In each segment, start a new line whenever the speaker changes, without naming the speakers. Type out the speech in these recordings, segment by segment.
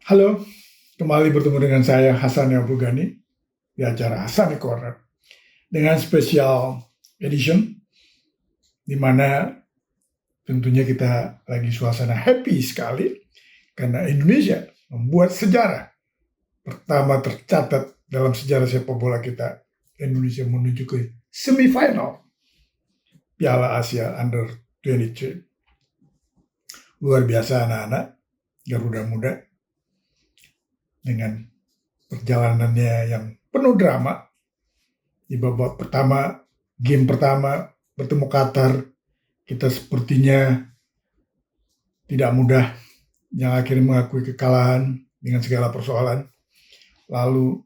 Halo, kembali bertemu dengan saya Hasan Abdul Ghani di acara Hasan Corner dengan special edition di mana tentunya kita lagi suasana happy sekali karena Indonesia membuat sejarah pertama tercatat dalam sejarah sepak bola kita. Indonesia menuju ke semifinal Piala Asia Under 23. Luar biasa anak-anak Garuda Muda dengan perjalanannya yang penuh drama. Di babak pertama, game pertama bertemu Qatar, kita sepertinya tidak mudah, yang akhirnya mengakui kekalahan dengan segala persoalan. Lalu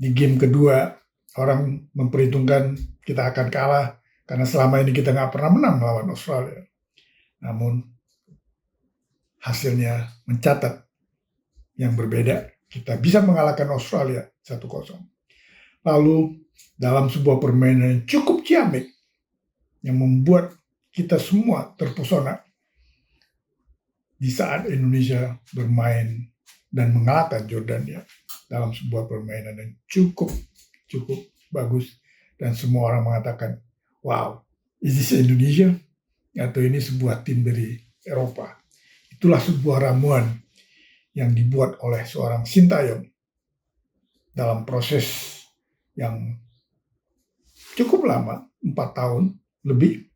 di game kedua, orang memperhitungkan kita akan kalah karena selama ini kita nggak pernah menang melawan Australia. Namun hasilnya mencatat yang berbeda. Kita bisa mengalahkan Australia 1-0. Lalu dalam sebuah permainan yang cukup ciamik yang membuat kita semua terpesona di saat Indonesia bermain dan mengalahkan Jordania dalam sebuah permainan yang cukup bagus dan semua orang mengatakan, wow, is this Indonesia? Atau ini sebuah tim dari Eropa. Itulah sebuah ramuan yang dibuat oleh seorang Sintayong dalam proses yang cukup lama, 4 tahun lebih,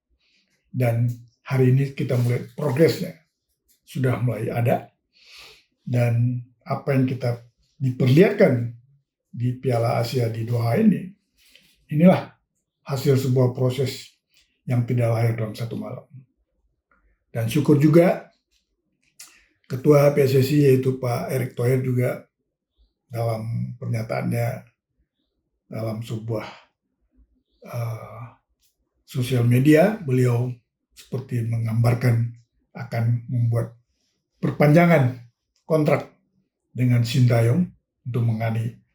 dan hari ini kita melihat progresnya sudah mulai ada, dan apa yang kita diperlihatkan di Piala Asia di Doha ini, inilah hasil sebuah proses yang tidak lahir dalam satu malam. Dan syukur juga Ketua PSSI yaitu Pak Erick Thohir juga dalam pernyataannya dalam sebuah sosial media, beliau seperti menggambarkan akan membuat perpanjangan kontrak dengan Sintayong untuk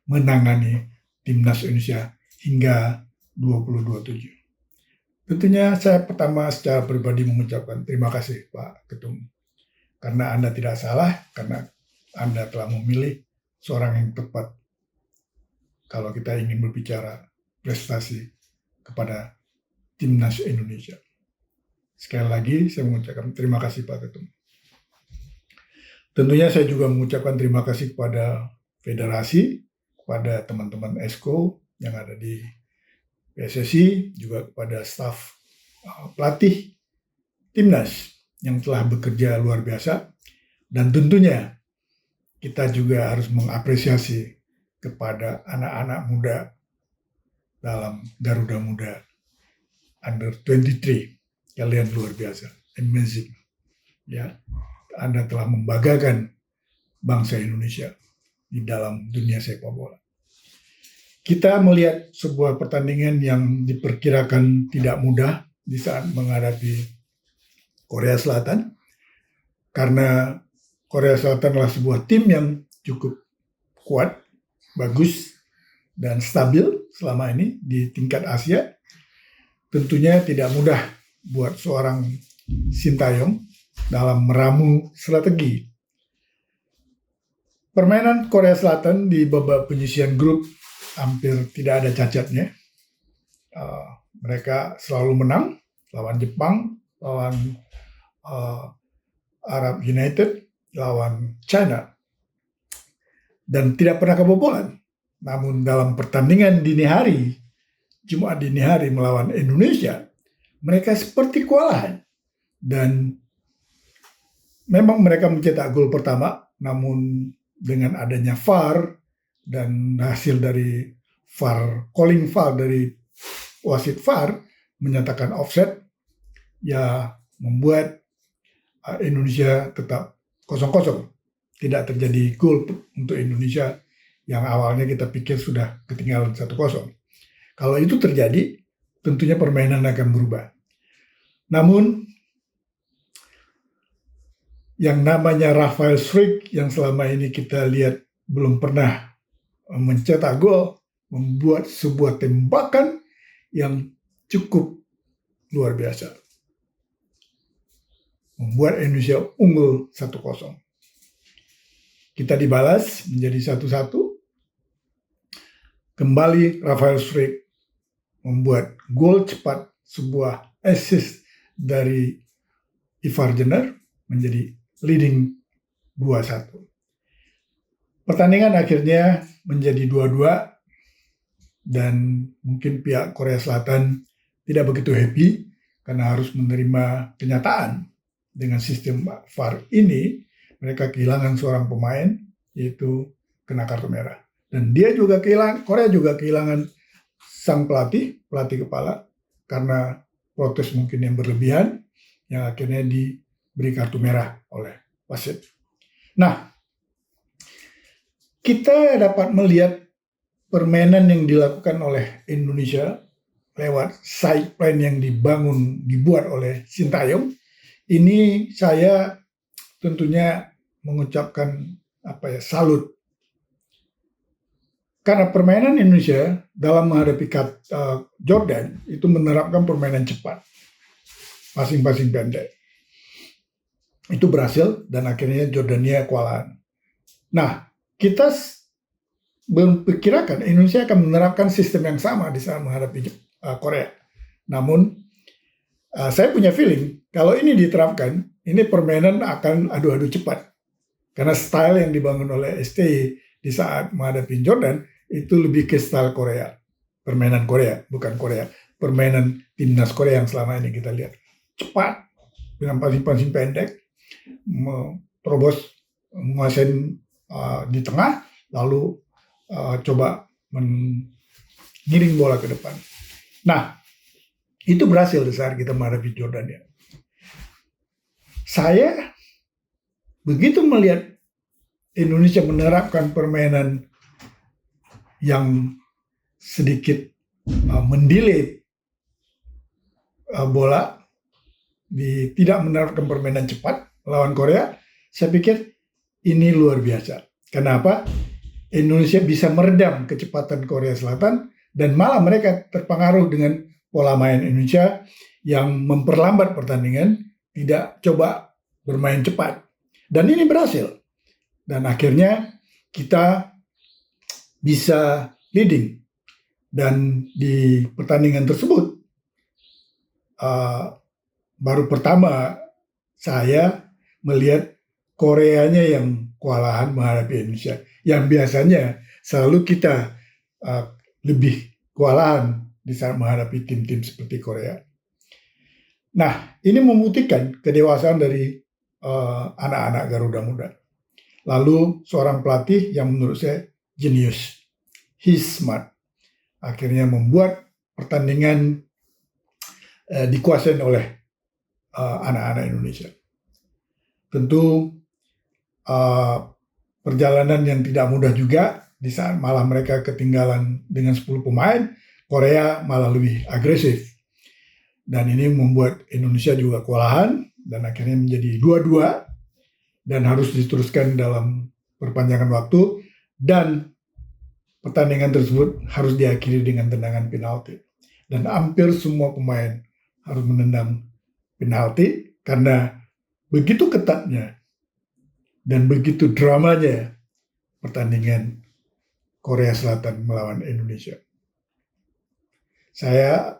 menangani timnas Indonesia hingga 2027. Tentunya saya pertama secara pribadi mengucapkan terima kasih Pak Ketum, karena Anda tidak salah, karena Anda telah memilih seorang yang tepat kalau kita ingin berbicara prestasi kepada timnas Indonesia. Sekali lagi saya mengucapkan terima kasih Pak Ketum. Tentunya saya juga mengucapkan terima kasih kepada federasi, kepada teman-teman ESCO yang ada di PSSI, juga kepada staf pelatih timnas yang telah bekerja luar biasa, dan tentunya kita juga harus mengapresiasi kepada anak-anak muda dalam Garuda Muda Under 23. Kalian luar biasa, amazing. Ya, Anda telah membanggakan bangsa Indonesia di dalam dunia sepak bola. Kita melihat sebuah pertandingan yang diperkirakan tidak mudah di saat menghadapi Korea Selatan, karena Korea Selatan adalah sebuah tim yang cukup kuat, bagus, dan stabil selama ini di tingkat Asia. Tentunya tidak mudah buat seorang Sintayong dalam meramu strategi. Permainan Korea Selatan di babak penyisihan grup hampir tidak ada cacatnya. Mereka selalu menang lawan Jepang, lawan Arab United, lawan China, dan tidak pernah kebobolan. Namun dalam pertandingan dini hari, Jumat dini hari melawan Indonesia, mereka seperti kewalahan. Dan memang mereka mencetak gol pertama, namun dengan adanya VAR dan hasil dari VAR, calling VAR dari wasit VAR menyatakan offside, ya membuat Indonesia tetap 0-0. Tidak terjadi gol untuk Indonesia yang awalnya kita pikir sudah ketinggalan 1-0. Kalau itu terjadi, tentunya permainan akan berubah. Namun, yang namanya Rafael Struijk yang selama ini kita lihat belum pernah mencetak gol, membuat sebuah tembakan yang cukup luar biasa, membuat Indonesia unggul 1-0. kita dibalas menjadi 1-1. Kembali Rafael Struijk membuat gol cepat, sebuah assist dari Ivar Jenner menjadi leading 2-1. Pertandingan akhirnya menjadi 2-2 dan mungkin pihak Korea Selatan tidak begitu happy karena harus menerima kenyataan dengan sistem VAR ini mereka kehilangan seorang pemain, yaitu kena kartu merah. Dan Korea juga kehilangan sang pelatih kepala karena protes mungkin yang berlebihan yang akhirnya diberi kartu merah oleh wasit. Nah, kita dapat melihat permainan yang dilakukan oleh Indonesia lewat side plan yang dibuat oleh Sintayong. Ini saya tentunya mengucapkan salut. Karena permainan Indonesia dalam menghadapi Jordan itu menerapkan permainan cepat, passing pendek. Itu berhasil dan akhirnya Jordania kewalahan. Nah, kita memperkirakan Indonesia akan menerapkan sistem yang sama di saat menghadapi Korea. Namun, saya punya feeling kalau ini diterapkan, ini permainan akan adu-adu cepat. Karena style yang dibangun oleh STY di saat menghadapi Jordan itu lebih ke style Korea. Permainan Korea, bukan Korea. Permainan timnas Korea yang selama ini kita lihat. Cepat, dengan passing pendek, terobos menguasai di tengah, lalu coba mengiring bola ke depan. Nah, itu berhasil di saat kita menghadapi Jordania. Saya begitu melihat Indonesia menerapkan permainan yang sedikit mendelay bola, tidak menerapkan permainan cepat lawan Korea, saya pikir ini luar biasa. Kenapa? Indonesia bisa meredam kecepatan Korea Selatan dan malah mereka terpengaruh dengan pola main Indonesia yang memperlambat pertandingan, tidak coba bermain cepat. Dan ini berhasil. Dan akhirnya kita bisa leading. Dan di pertandingan tersebut, baru pertama saya melihat Koreanya yang kewalahan menghadapi Indonesia. Yang biasanya selalu kita lebih kewalahan di saat menghadapi tim-tim seperti Korea. Nah, ini membuktikan kedewasaan dari anak-anak Garuda Muda. Lalu seorang pelatih yang menurut saya jenius, he's smart, akhirnya membuat pertandingan dikuasai oleh anak-anak Indonesia. Tentu perjalanan yang tidak mudah juga di saat malah mereka ketinggalan dengan 10 pemain, Korea malah lebih agresif. Dan ini membuat Indonesia juga kewalahan dan akhirnya menjadi 2-2 dan harus diteruskan dalam perpanjangan waktu dan pertandingan tersebut harus diakhiri dengan tendangan penalti. Dan hampir semua pemain harus menendang penalti karena begitu ketatnya dan begitu dramanya pertandingan Korea Selatan melawan Indonesia. Saya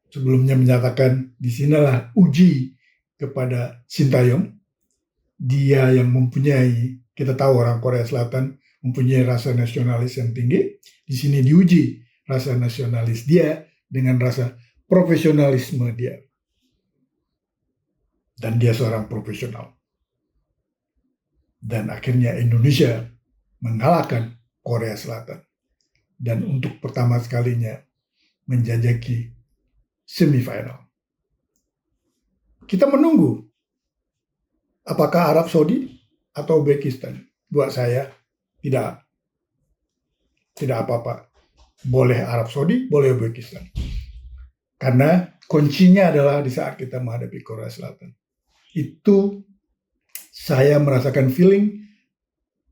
sebelumnya menyatakan di sinilah uji kepada Sintayong. Dia yang mempunyai, kita tahu orang Korea Selatan mempunyai rasa nasionalis yang tinggi. Di sini diuji rasa nasionalis dia dengan rasa profesionalisme dia. Dan dia seorang profesional. Dan akhirnya Indonesia mengalahkan Korea Selatan. Dan untuk pertama sekalinya menjajaki semifinal. Kita menunggu apakah Arab Saudi atau Uzbekistan. Buat saya tidak apa-apa. Boleh Arab Saudi, boleh Uzbekistan. Karena kuncinya adalah di saat kita menghadapi Korea Selatan. Itu saya merasakan feeling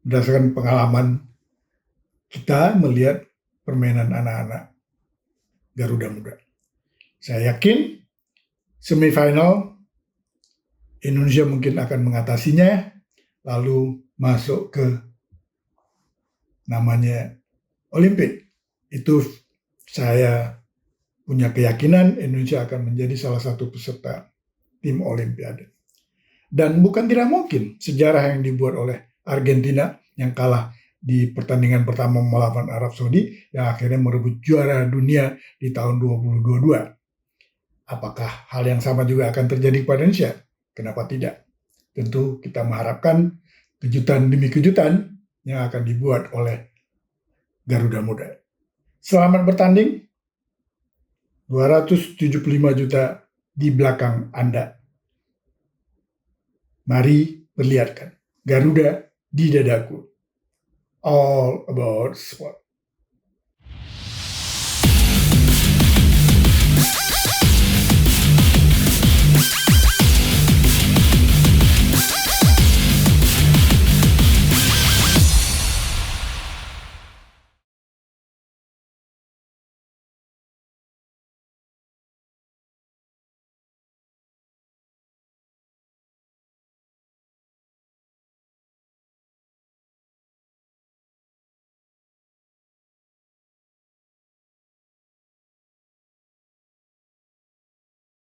berdasarkan pengalaman kita melihat permainan anak-anak Garuda Muda. Saya yakin semifinal Indonesia mungkin akan mengatasinya lalu masuk ke namanya Olimpik. Itu saya punya keyakinan Indonesia akan menjadi salah satu peserta tim Olimpiade. Dan bukan tidak mungkin sejarah yang dibuat oleh Argentina yang kalah di pertandingan pertama melawan Arab Saudi yang akhirnya merebut juara dunia di tahun 2022. Apakah hal yang sama juga akan terjadi kepada Indonesia? Kenapa tidak? Tentu kita mengharapkan kejutan demi kejutan yang akan dibuat oleh Garuda Muda. Selamat bertanding, 275 juta di belakang Anda. Mari perlihatkan Garuda di dadaku. All about sport.